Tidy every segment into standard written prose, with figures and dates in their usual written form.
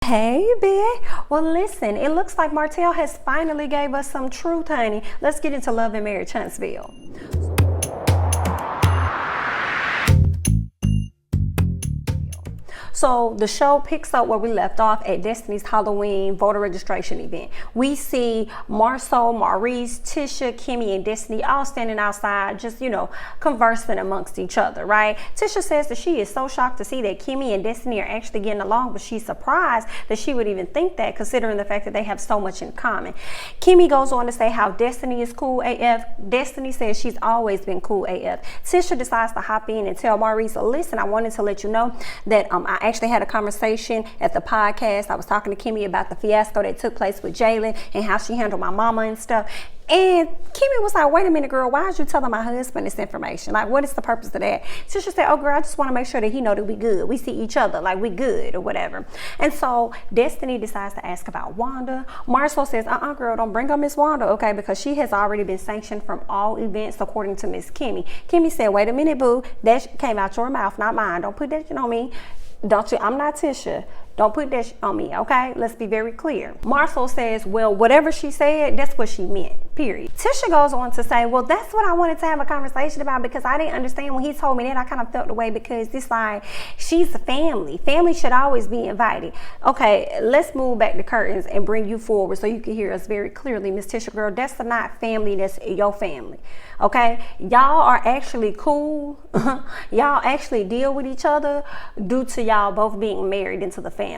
Hey, babe. Well, listen, it looks like Martell has finally gave us some truth, honey. Let's get into Love and Marriage Huntsville. So the show picks up where we left off at Destiny's Halloween voter registration event. We see Marceau, Maurice, Tisha, Kimmy, and Destiny all standing outside, just, conversing amongst each other, right? Tisha says that she is so shocked to see that Kimmy and Destiny are actually getting along, but she's surprised that she would even think that, considering the fact that they have so much in common. Kimmy goes on to say how Destiny is cool AF. Destiny says she's always been cool AF. Tisha decides to hop in and tell Maurice, listen, I wanted to let you know that I actually had a conversation at the podcast. I was talking to Kimmy about the fiasco that took place with Jalen and how she handled my mama and stuff. And Kimmy was like, wait a minute, girl, why is you telling my husband this information? Like, what is the purpose of that? Tisha said, oh, girl, I just want to make sure that he know that we good. We see each other, like we good or whatever. And so Destiny decides to ask about Wanda. Marceau says, girl, don't bring up Miss Wanda, okay? Because she has already been sanctioned from all events according to Miss Kimmy. Kimmy said, wait a minute, boo. That came out your mouth, not mine. Don't put that shit on me. Don't you? I'm not Tisha. Don't put that on me, okay? Let's be very clear. Marceau says, well, whatever she said, that's what she meant, period. Tisha goes on to say, well, that's what I wanted to have a conversation about, because I didn't understand when he told me that. I kind of felt the way because it's like, she's a family. Family should always be invited. Okay, let's move back the curtains and bring you forward so you can hear us very clearly, Miss Tisha, girl. That's not family, that's your family, okay? Y'all are actually cool. Y'all actually deal with each other due to y'all both being married into the family.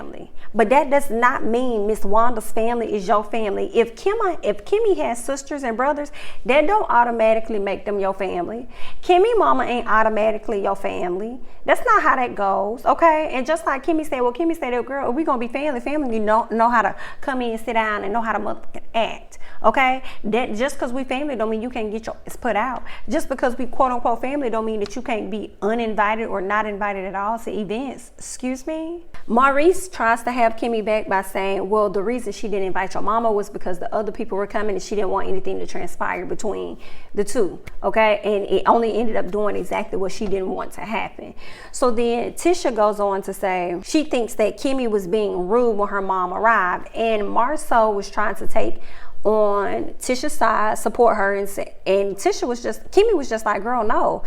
But that does not mean Miss Wanda's family is your family. If Kimmy has sisters and brothers, that don't automatically make them your family. Kimmy mama ain't automatically your family. That's not how that goes, okay? And just like Kimmy said, girl, if we gonna be family, you know how to come in, sit down, and know how to motherfucking act, okay? That just because we family don't mean you can't get your ass put out. Just because we quote unquote family don't mean that you can't be uninvited or not invited at all to events. Excuse me? Maurice tries to have Kimmy back by saying, well, the reason she didn't invite your mama was because the other people were coming and she didn't want anything to transpire between the two, okay? And it only ended up doing exactly what she didn't want to happen. So then Tisha goes on to say she thinks that Kimmy was being rude when her mom arrived, and Marceau was trying to take on Tisha's side, support her, and Kimmy was just like, girl, no.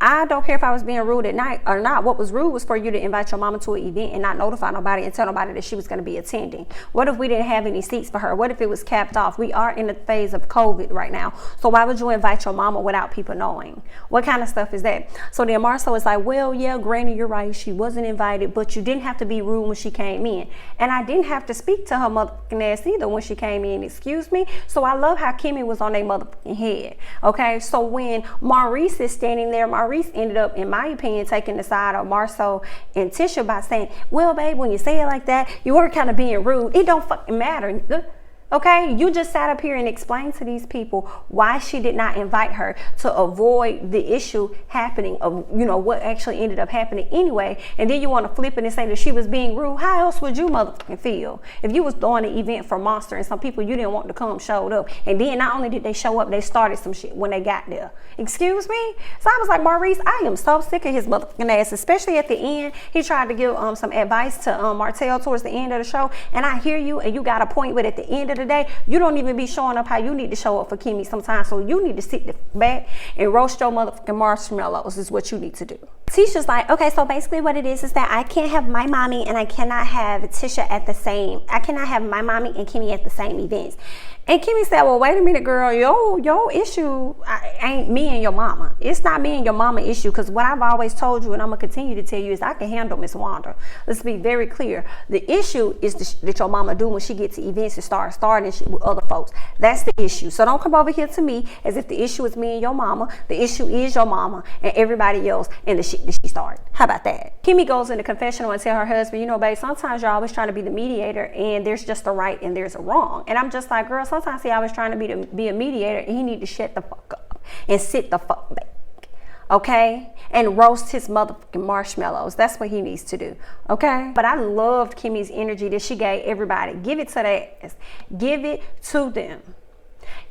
I don't care if I was being rude at night or not. What was rude was for you to invite your mama to an event and not notify nobody and tell nobody that she was going to be attending. What if we didn't have any seats for her? What if it was capped off? We are in the phase of COVID right now. So why would you invite your mama without people knowing? What kind of stuff is that? So then Marceau is like, well, yeah, granny, you're right. She wasn't invited, but you didn't have to be rude when she came in. And I didn't have to speak to her motherfucking ass either when she came in. Excuse me? So I love how Kimmy was on their motherfucking head. Okay, so when Maurice is standing there, Maurice ended up, in my opinion, taking the side of Marceau and Tisha by saying, well, babe, when you say it like that, you were kind of being rude. It don't fucking matter. Okay, you just sat up here and explained to these people why she did not invite her to avoid the issue happening of, what actually ended up happening anyway. And then you want to flip it and say that she was being rude. How else would you motherfucking feel if you was throwing an event for Monster and some people you didn't want to come showed up? And then not only did they show up, they started some shit when they got there. Excuse me? So I was like, Maurice, I am so sick of his motherfucking ass, especially at the end. He tried to give some advice to Martell towards the end of the show. And I hear you, and you got a point, but at the end of the day, you don't even be showing up how you need to show up for Kimmy sometimes. So you need to sit back and roast your motherfucking marshmallows is what you need to do. Tisha's like, okay, so basically what it is that I can't have my mommy and I cannot have Tisha I cannot have my mommy and Kimmy at the same events. And Kimmy said, well, wait a minute, girl, your issue ain't me and your mama. It's not me and your mama issue, because what I've always told you and I'm going to continue to tell you is I can handle Miss Wanda. Let's be very clear. The issue is that your mama do when she gets to events and starting shit with other folks. That's the issue. So don't come over here to me as if the issue is me and your mama. The issue is your mama and everybody else and the shit that she started. How about that? Kimmy goes into confessional and tell her husband, babe, sometimes you're always trying to be the mediator and there's just a right and there's a wrong. And I'm just like, girl, sometimes I was trying to be a mediator and he need to shut the fuck up and sit the fuck back. Okay? And roast his motherfucking marshmallows. That's what he needs to do. Okay? But I loved Kimmy's energy that she gave everybody. Give it to their ass. Give it to them.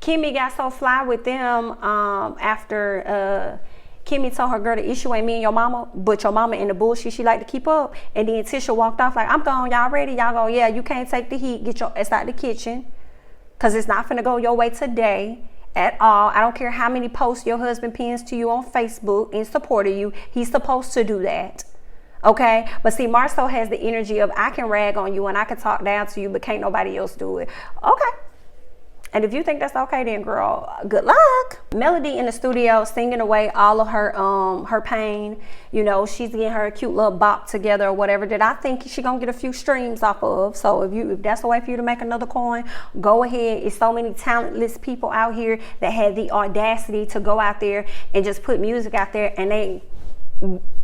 Kimmy got so fly with them after Kimmy told her, girl, the issue ain't me and your mama, but your mama and the bullshit she like to keep up. And then Tisha walked off like, I'm gone, y'all ready? Y'all go, yeah, you can't take the heat. Get your ass out the kitchen. Because it's not finna go your way today at all. I don't care how many posts your husband pins to you on Facebook in support of you. He's supposed to do that. Okay? But see, Marcel has the energy of, I can rag on you and I can talk down to you, but can't nobody else do it. Okay. And if you think that's okay, then girl, good luck. Melody in the studio singing away all of her pain. You know, she's getting her cute little bop together or whatever that I think she gonna get a few streams off of. So if that's the way for you to make another coin, go ahead. It's so many talentless people out here that have the audacity to go out there and just put music out there, and they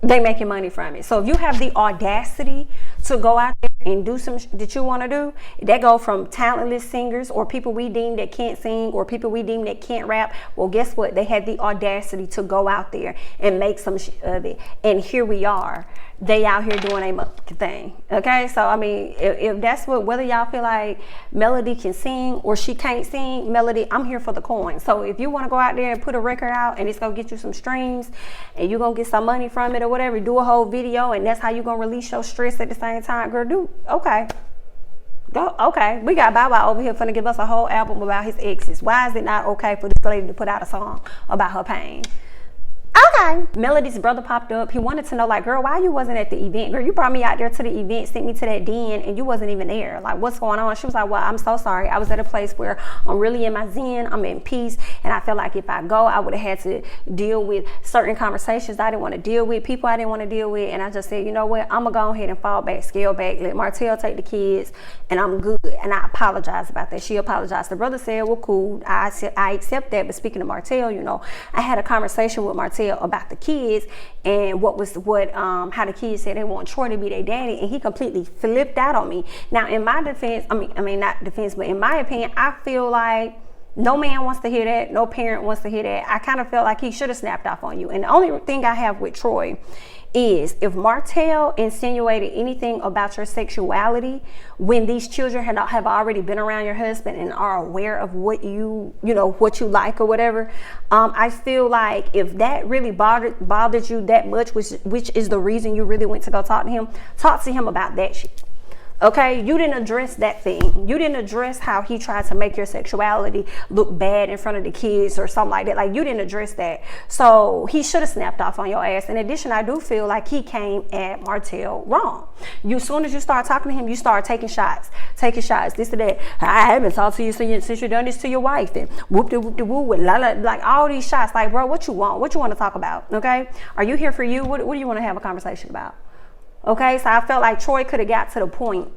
making money from it. So if you have the audacity to go out there and do some that you want to do, that go from talentless singers or people we deem that can't sing or people we deem that can't rap. Well, guess what? They had the audacity to go out there and make some of it. And here we are. They out here doing a motherfucking thing. Okay? So, I mean, if that's what, whether y'all feel like Melody can sing or she can't sing, Melody, I'm here for the coin. So if you want to go out there and put a record out and it's going to get you some streams and you're going to get some money from it or whatever, do a whole video and that's how you're going to release your stress at the same time, girl, do, okay. Go, okay. We got Bow Wow over here finna give us a whole album about his exes. Why is it not okay for this lady to put out a song about her pain? Okay. Melody's brother popped up. He wanted to know, like, girl, why you wasn't at the event? Girl, you brought me out there to the event, sent me to that den, and you wasn't even there. Like, what's going on? She was like, well, I'm so sorry. I was at a place where I'm really in my zen. I'm in peace. And I feel like if I go, I would have had to deal with certain conversations I didn't want to deal with, people I didn't want to deal with. And I just said, you know what? I'm going to go ahead and fall back, scale back, let Martell take the kids, and I'm good. And I apologize about that. She apologized. The brother said, well, cool. I accept that. But speaking of Martell, you know, I had a conversation with Martell about the kids and how the kids said they want Troy to be their daddy, and he completely flipped out on me. Now, in my defense, I mean not defense, but in my opinion, I feel like no man wants to hear that. No parent wants to hear that. I kind of felt like he should have snapped off on you. And the only thing I have with Troy is if Martell insinuated anything about your sexuality when these children have already been around your husband and are aware of what you like or whatever, I feel like if that really bothered you that much, which is the reason you really went to go talk to him about that shit. Okay, you didn't address that thing. You didn't address how he tried to make your sexuality look bad in front of the kids or something like that. Like, you didn't address that. So he should have snapped off on your ass. In addition, I do feel like he came at Martell wrong. As soon as you start talking to him, you start taking shots, this and that. I haven't talked to you since you done this to your wife. And whoop-de-whoop-de-woo, like all these shots. Like, bro, what you want? What you want to talk about? Okay, are you here for you? What do you want to have a conversation about? Okay, so I felt like Troy could have got to the point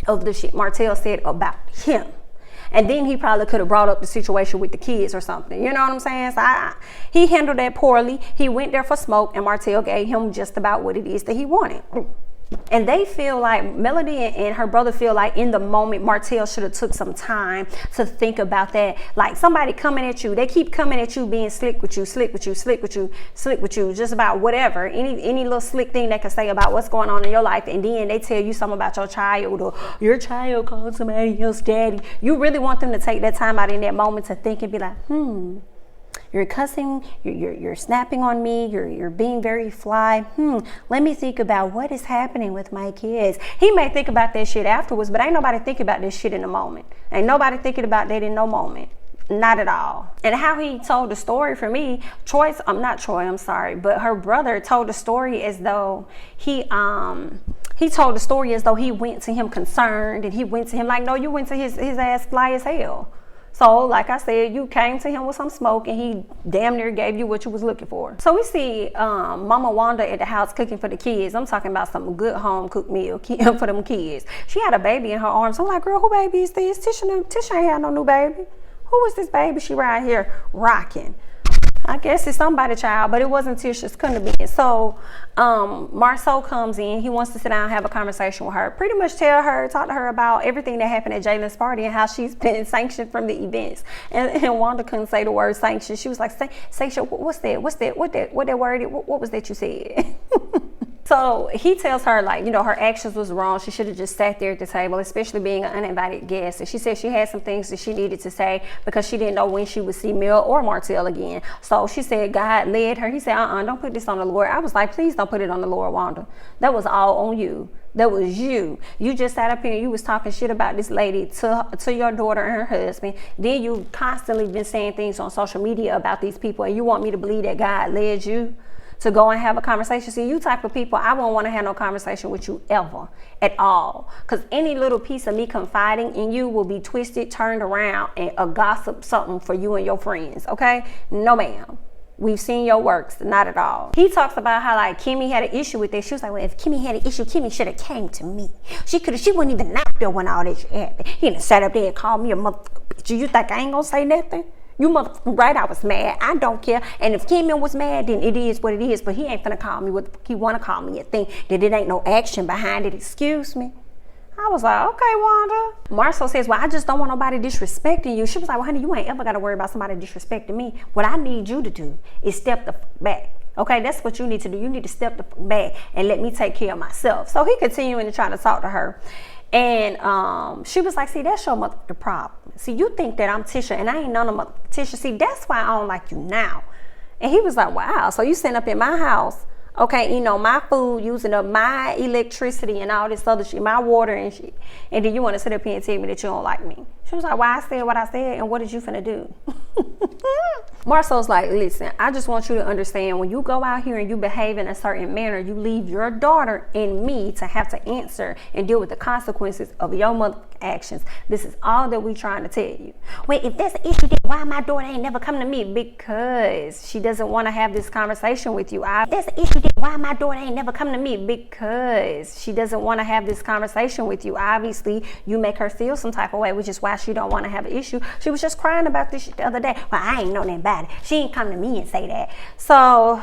of the shit Martell said about him. And then he probably could have brought up the situation with the kids or something. You know what I'm saying? So he handled that poorly. He went there for smoke, and Martell gave him just about what it is that he wanted. And they feel like, Melody and her brother feel like in the moment, Martell should have took some time to think about that. Like, somebody coming at you, they keep coming at you being slick with you, just about whatever, any little slick thing they can say about what's going on in your life, and then they tell you something about your child, or your child called somebody else daddy. You really want them to take that time out in that moment to think and be like, you're cussing, you're snapping on me, you're being very fly. Let me think about what is happening with my kids. He may think about that shit afterwards, but ain't nobody thinking about this shit in the moment. Ain't nobody thinking about that in no moment. Not at all. And how he told the story for me, but her brother told the story as though he told the story as though he went to him concerned, and he went to him like, no, you went to his ass fly as hell. So, like I said, you came to him with some smoke, and he damn near gave you what you was looking for. So we see Mama Wanda at the house cooking for the kids. I'm talking about some good home cooked meal for them kids. She had a baby in her arms. I'm like, girl, who baby is this? Tisha ain't had no new baby. Who is this baby she right here rocking? I guess it's somebody's child, but it wasn't Tisha's, couldn't have been. So Marceau comes in. He wants to sit down and have a conversation with her. Pretty much talk to her about everything that happened at Jalen's party and how she's been sanctioned from the events. And Wanda couldn't say the word sanctioned. She was like, sanction, what's that? What that word? What was that you said? So he tells her, like, you know, her actions was wrong. She should have just sat there at the table, especially being an uninvited guest. And she said she had some things that she needed to say because she didn't know when she would see Mel or Martell again. So she said God led her. He said, don't put this on the Lord. I was like, please don't put it on the Lord, Wanda. That was all on you. That was you. You just sat up here and you was talking shit about this lady to your daughter and her husband. Then you constantly been saying things on social media about these people, and you want me to believe that God led you to go and have a conversation. See, you type of people, I won't want to have no conversation with you ever at all. Because any little piece of me confiding in you will be twisted, turned around, and a gossip something for you and your friends, okay? No, ma'am. We've seen your works, not at all. He talks about how, like, Kimmy had an issue with this. She was like, well, if Kimmy had an issue, Kimmy should have came to me. She wouldn't even out there when all that shit happened. He done sat up there and called me a motherfucker bitch. You think I ain't gonna say nothing? You motherfucking right, I was mad. I don't care. And if Kimmy was mad, then it is what it is. But he ain't finna call me what he wanna call me a thing that it ain't no action behind it. Excuse me. I was like, okay, Wanda. Marcel says, well, I just don't want nobody disrespecting you. She was like, well, honey, you ain't ever got to worry about somebody disrespecting me. What I need you to do is step the back. Okay, that's what you need to do. You need to step the back and let me take care of myself. So he continuing to try to talk to her. And she was like, see, that's your motherfucking problem. See, you think that I'm Tisha and I ain't none of motherfucking Tisha. See, that's why I don't like you now. And he was like, wow, so you sitting up in my house, okay, you know, my food, using up my electricity and all this other shit, my water and shit. And then you want to sit up here and tell me that you don't like me. She was like, well, I said what I said, and what did you finna do? Marcel's like, listen, I just want you to understand, when you go out here and you behave in a certain manner, you leave your daughter and me to have to answer and deal with the consequences of your mother actions. This is all that we trying to tell you. Wait, if there's an issue, then why my daughter ain't never come to me? Because she doesn't want to have this conversation with you. If there's an issue, then why my daughter ain't never come to me? Because she doesn't want to have this conversation with you. Obviously, you make her feel some type of way, which is why she don't want to have an issue. She was just crying about this shit the other day. Well, I ain't know nothing about it. She ain't come to me and say that. So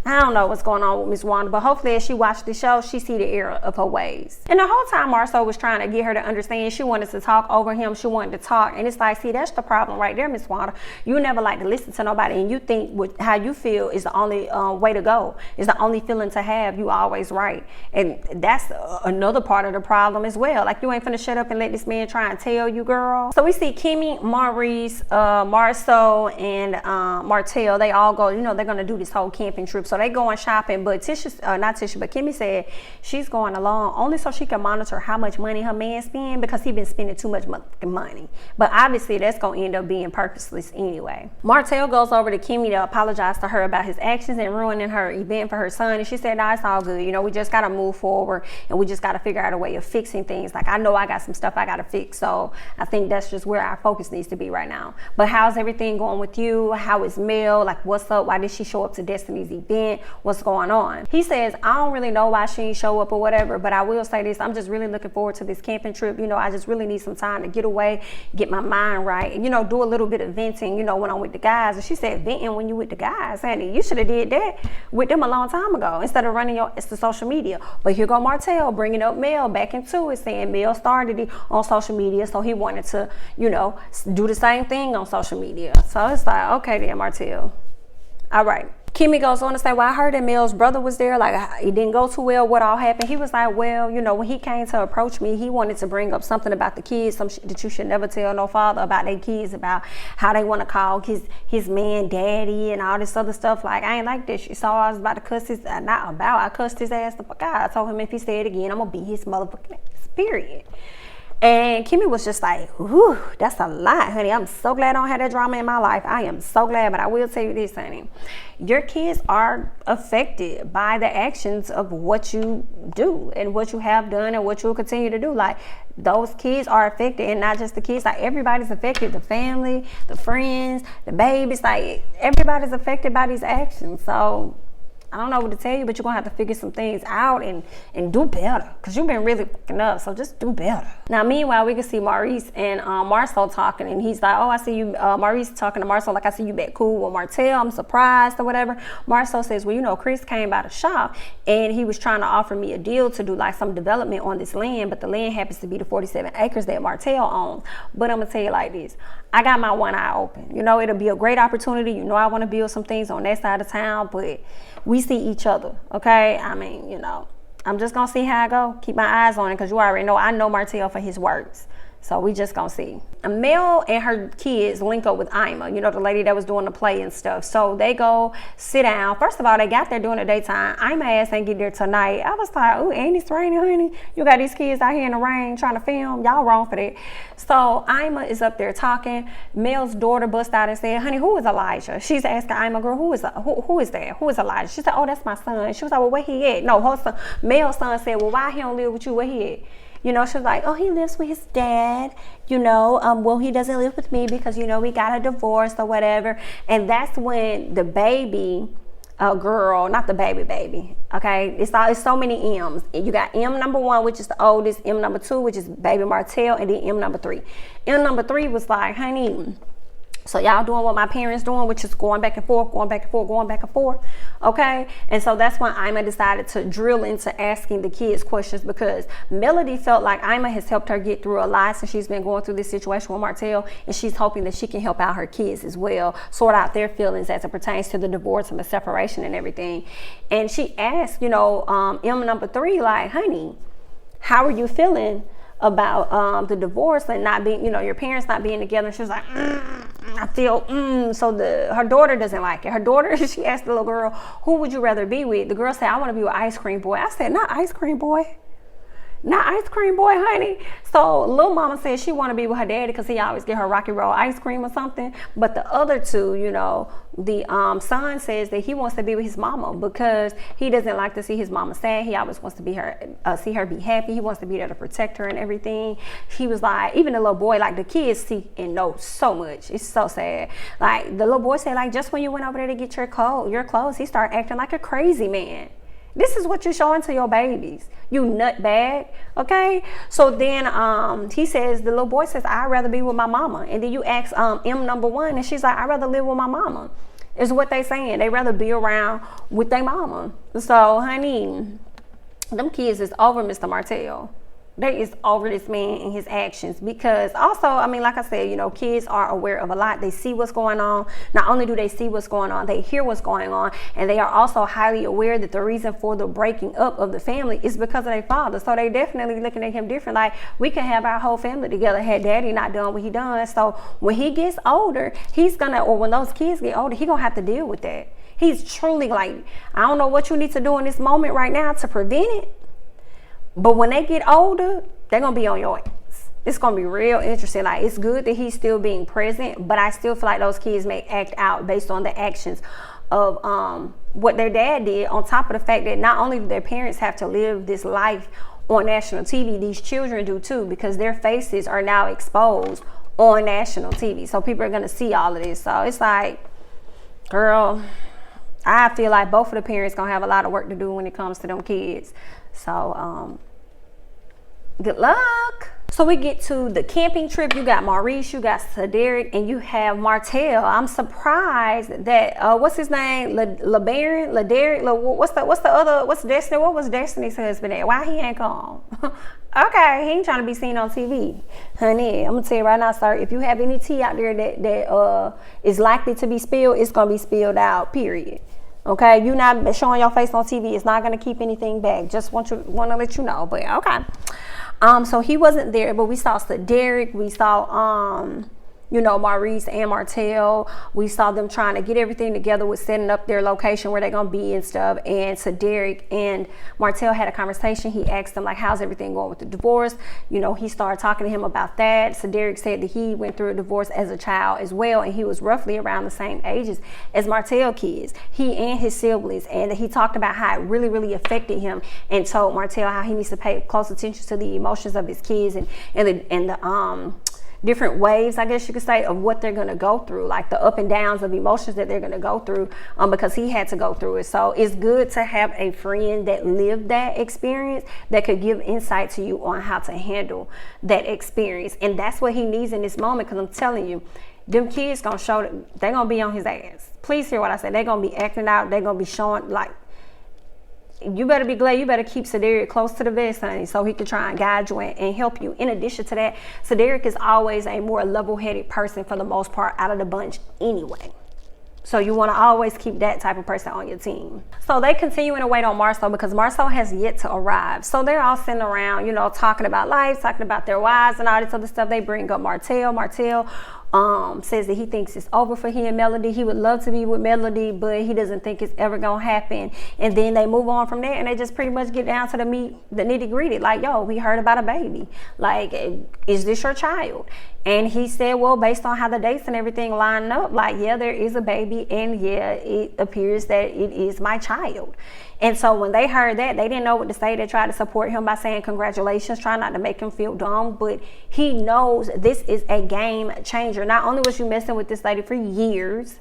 I don't know what's going on with Miss Wanda, but hopefully as she watched the show, she see the error of her ways. And the whole time Marceau was trying to get her to understand, she wanted to talk over him, she wanted to talk, and it's like, see, that's the problem right there, Miss Wanda. You never like to listen to nobody, and you think how you feel is the only way to go, is the only feeling to have. You always right. And that's another part of the problem as well. Like, you ain't finna shut up and let this man try and tell you, girl. So we see Kimmy, Maurice, Marceau, and Martell, they all go, you know, they're gonna do this whole camping trip. So they going shopping, but Kimmy said she's going along only so she can monitor how much money her man spend, because he been spending too much money. But obviously that's gonna end up being purposeless anyway. Martell goes over to Kimmy to apologize to her about his actions and ruining her event for her son, and she said, nah, it's all good. You know, we just gotta move forward and we just gotta figure out a way of fixing things. Like, I know I got some stuff I gotta fix, so I think that's just where our focus needs to be right now. But how's everything going with you? How is Mel? Like, what's up? Why did she show up to Destiny's event? What's going on? He says, I don't really know why she didn't show up or whatever, but I will say this, I'm just really looking forward to this camping trip. You know, I just really need some time to get away, get my mind right, and, you know, do a little bit of venting, you know, when I'm with the guys. And she said, venting when you with the guys, honey, you should have did that with them a long time ago instead of running your to social media. But here go Martell bringing up Mel back into it, saying Mel started it on social media, so he wanted to, you know, do the same thing on social media. So it's like, okay then, Martell. All right. Kimmy goes on to say, well, I heard that Mel's brother was there. Like, it didn't go too well. What all happened? He was like, well, you know, when he came to approach me, he wanted to bring up something about the kids, some shit that you should never tell no father about their kids, about how they want to call his man daddy and all this other stuff. Like, I ain't like this shit. So I was about to cuss his, I cussed his ass the fuck out. I told him if he said it again, I'm going to beat his motherfucking ass, period. And Kimmy was just like, whew, that's a lot, honey. I'm so glad I don't have that drama in my life. I am so glad. But I will tell you this, honey. Your kids are affected by the actions of what you do and what you have done and what you'll continue to do. Like, those kids are affected, and not just the kids. Like, everybody's affected. The family, the friends, the babies. Like, everybody's affected by these actions. So I don't know what to tell you, but you're going to have to figure some things out and do better, because you've been really fucking up, so just do better. Now, meanwhile, we can see Maurice and Marceau talking, and he's like, oh, I see you, Maurice talking to Marceau, like, I see you back cool with Martell, I'm surprised or whatever. Marceau says, well, you know, Chris came by the shop, and he was trying to offer me a deal to do, like, some development on this land, but the land happens to be the 47 acres that Martell owns. But I'm going to tell you like this, I got my one eye open. You know, it'll be a great opportunity. You know, I want to build some things on that side of town, but we we see each other, okay? I mean, you know, I'm just gonna see how I go. Keep my eyes on it, because you already know I know Martell for his words. So we just gonna see. Mel and her kids link up with Ima, you know, the lady that was doing the play and stuff. So they go sit down. First of all, they got there during the daytime. Ima ass ain't get there tonight. I was like, oh, and it's raining, honey. You got these kids out here in the rain trying to film. Y'all wrong for that. So Ima is up there talking. Mel's daughter bust out and said, honey, who is Elijah? She's asking Ima, girl, who is that? Who is Elijah? She said, oh, that's my son. She was like, well, where he at? No, her son, Mel's son said, well, why he don't live with you? Where he at? You know, she was like, oh, he lives with his dad, you know, well, he doesn't live with me because, you know, we got a divorce or whatever. And that's when the baby girl, not the baby, okay, it's so many M's. You got M number 1, which is the oldest, M number 2, which is baby Martell, and then M number 3. M number 3 was like, honey, so y'all doing what my parents doing, which is going back and forth, okay? And so that's when Ima decided to drill into asking the kids questions, because Melody felt like Ima has helped her get through a lot since she's been going through this situation with Martell, and she's hoping that she can help out her kids as well, sort out their feelings as it pertains to the divorce and the separation and everything. And she asked, you know, M number 3, like, honey, how are you feeling about the divorce and not being, you know, your parents not being together? And she was like, I feel, so her daughter doesn't like it. Her daughter, she asked the little girl, who would you rather be with? The girl said, I want to be with Ice Cream Boy. I said, not Ice Cream Boy. Not Ice Cream Boy, honey. So little mama said she want to be with her daddy because he always get her Rocky Road ice cream or something. But the other two, you know, the son says that he wants to be with his mama because he doesn't like to see his mama sad. He always wants to be see her be happy. He wants to be there to protect her and everything. He was like, even the little boy, like the kids see and know so much. It's so sad. Like the little boy said, like, just when you went over there to get your clothes, he started acting like a crazy man. This is what you're showing to your babies, you nutbag, okay? So then he says, the little boy says, I'd rather be with my mama. And then you ask M number 1, and she's like, I'd rather live with my mama. Is what they saying. They rather be around with their mama. So, honey, them kids is over Mr. Martell. They is over this man and his actions, because also, I mean, like I said, you know, kids are aware of a lot. They see what's going on. Not only do they see what's going on, they hear what's going on, and they are also highly aware that the reason for the breaking up of the family is because of their father. So they definitely looking at him different. Like, we can have our whole family together had daddy not done what he done. So when he gets older, he's gonna, or when those kids get older, he gonna have to deal with that. He's truly like, I don't know what you need to do in this moment right now to prevent it, but when they get older, they're going to be on your ass. It's going to be real interesting. Like, it's good that he's still being present, but I still feel like those kids may act out based on the actions of what their dad did, on top of the fact that not only do their parents have to live this life on national TV, these children do too, because their faces are now exposed on national TV. So people are going to see all of this. So it's like, girl, I feel like both of the parents going to have a lot of work to do when it comes to them kids. So, good luck. So we get to the camping trip. You got Maurice, you got Cedric, and you have Martell. I'm surprised that what's his name? LeBaron, what's Destiny? What was Destiny's husband at? Why he ain't come? Okay, he ain't trying to be seen on TV. Honey, I'm gonna tell you right now, sir, if you have any tea out there that is likely to be spilled, it's gonna be spilled out, period. Okay, you not showing your face on TV, it's not gonna keep anything back. Just want to let you know. But okay. So he wasn't there, but we saw Cedric, we saw you know, Maurice and Martell. We saw them trying to get everything together with setting up their location where they're gonna be and stuff. And Cedric and Martell had a conversation. He asked them, like, how's everything going with the divorce? You know, he started talking to him about that. Cedric said that he went through a divorce as a child as well, and he was roughly around the same ages as Martell kids, he and his siblings, and he talked about how it really, really affected him, and told Martell how he needs to pay close attention to the emotions of his kids and the different waves, I guess you could say, of what they're going to go through, like the up and downs of emotions that they're going to go through, because he had to go through it. So it's good to have a friend that lived that experience that could give insight to you on how to handle that experience. And that's what he needs in this moment, because I'm telling you, them kids going to show that they're going to be on his ass. Please hear what I say. They're going to be acting out. They're going to be showing, like, you better be glad. You better keep Cedric close to the vest, honey, so he can try and guide you and help you. In addition to that, Cedric is always a more level-headed person for the most part out of the bunch anyway. So you want to always keep that type of person on your team. So they continuing to wait on Marcel because Marcel has yet to arrive. So they're all sitting around, you know, talking about life, talking about their wives and all this other stuff. They bring up Martell. Martell says that he thinks it's over for he and Melody. He would love to be with Melody, but he doesn't think it's ever gonna happen. And then they move on from there, and they just pretty much get down to the nitty gritty. Like, yo, we heard about a baby. Like, is this your child? And he said, well, based on how the dates and everything line up, like, yeah, there is a baby, and yeah, it appears that it is my child. And so when they heard that, they didn't know what to say. They tried to support him by saying congratulations, trying not to make him feel dumb, but he knows this is a game changer. Not only was you messing with this lady for years,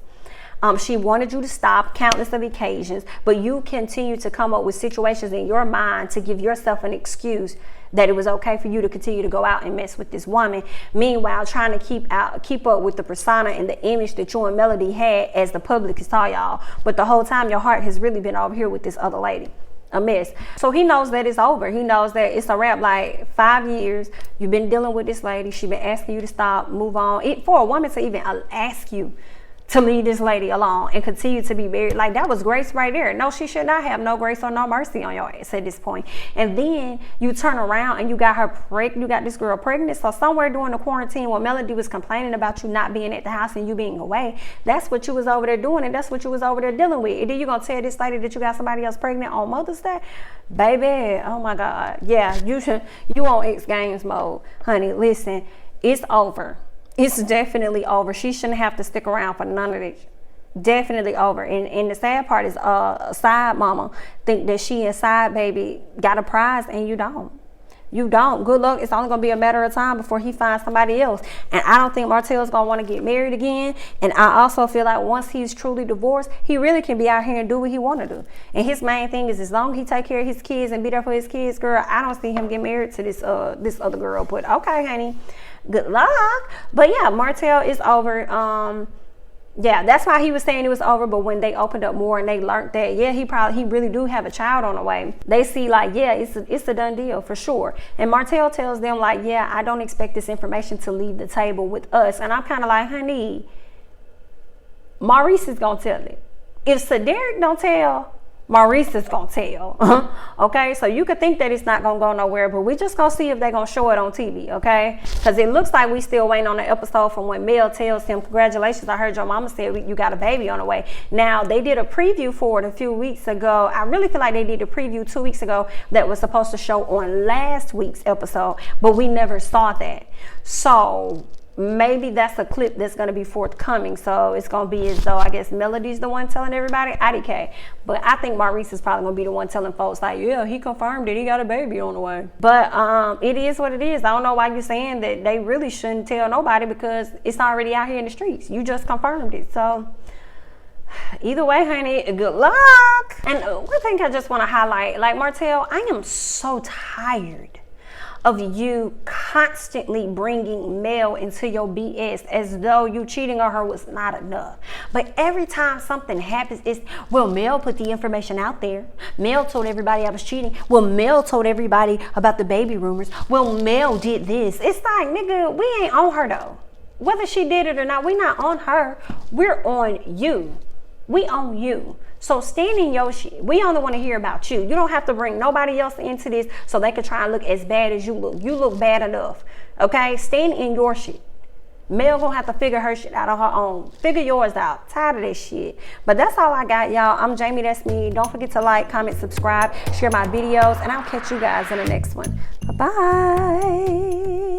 she wanted you to stop countless of occasions, but you continue to come up with situations in your mind to give yourself an excuse that it was okay for you to continue to go out and mess with this woman. Meanwhile, trying to keep up with the persona and the image that you and Melody had as the public saw y'all. But the whole time your heart has really been over here with this other lady. A mess. So he knows that it's over. He knows that it's a wrap. Like, 5 years, you've been dealing with this lady. She's been asking you to stop, move on. For a woman to even ask you to leave this lady alone and continue to be married, like, that was grace right there. No, she should not have no grace or no mercy on your ass at this point. And then you turn around and you got her pregnant. You got this girl pregnant. So somewhere during the quarantine when Melody was complaining about you not being at the house and you being away, that's what you was over there doing, and that's what you was over there dealing with. And then you gonna tell this lady that you got somebody else pregnant on Mother's Day? Baby, oh my God. Yeah, you on X Games mode, honey. Listen, it's over. It's definitely over. She shouldn't have to stick around for none of this. Definitely over. And the sad part is side mama think that she and side baby got a prize, and you don't. You don't. Good luck. It's only going to be a matter of time before he finds somebody else. And I don't think Martell's going to want to get married again. And I also feel like once he's truly divorced, he really can be out here and do what he want to do. And his main thing is, as long as he take care of his kids and be there for his kids, girl, I don't see him get married to this other girl. But okay, honey, good luck. But yeah, Martell is over. Yeah, that's why he was saying it was over. But when they opened up more and they learned that, yeah, he really do have a child on the way, they see like, yeah, it's a done deal for sure. And Martell tells them like, yeah, I don't expect this information to leave the table with us. And I'm kind of like, honey, Maurice is gonna tell it. If Cedric don't tell, Maurice is gonna tell. Okay, so you could think that it's not gonna go nowhere, but we just gonna see if they're gonna show it on TV. Okay, because it looks like we still waiting on the episode from when Mel tells him, congratulations, I heard your mama said you got a baby on the way. Now they did a preview for it a few weeks ago. I really feel like they did a preview 2 weeks ago that was supposed to show on last week's episode, but we never saw that. So maybe that's a clip that's going to be forthcoming. So it's going to be as though, I guess, Melody's the one telling everybody, IDK. But I think Maurice is probably going to be the one telling folks like, yeah, he confirmed that he got a baby on the way. But it is what it is. I don't know why you're saying that they really shouldn't tell nobody, because it's already out here in the streets. You just confirmed it. So either way, honey, good luck. And one thing I just want to highlight, like, Martell, I am so tired of you constantly bringing Mel into your BS as though you cheating on her was not enough. But every time something happens, it's, well, Mel put the information out there. Mel told everybody I was cheating. Well, Mel told everybody about the baby rumors. Well, Mel did this. It's like, nigga, we ain't on her though. Whether she did it or not, we not on her. We're on you. We own you. So stand in your shit. We only want to hear about you. You don't have to bring nobody else into this so they can try and look as bad as you look. You look bad enough. Okay? Stand in your shit. Mel gonna have to figure her shit out on her own. Figure yours out. Tired of this shit. But that's all I got, y'all. I'm Jamie, that's me. Don't forget to like, comment, subscribe, share my videos, and I'll catch you guys in the next one. Bye-bye.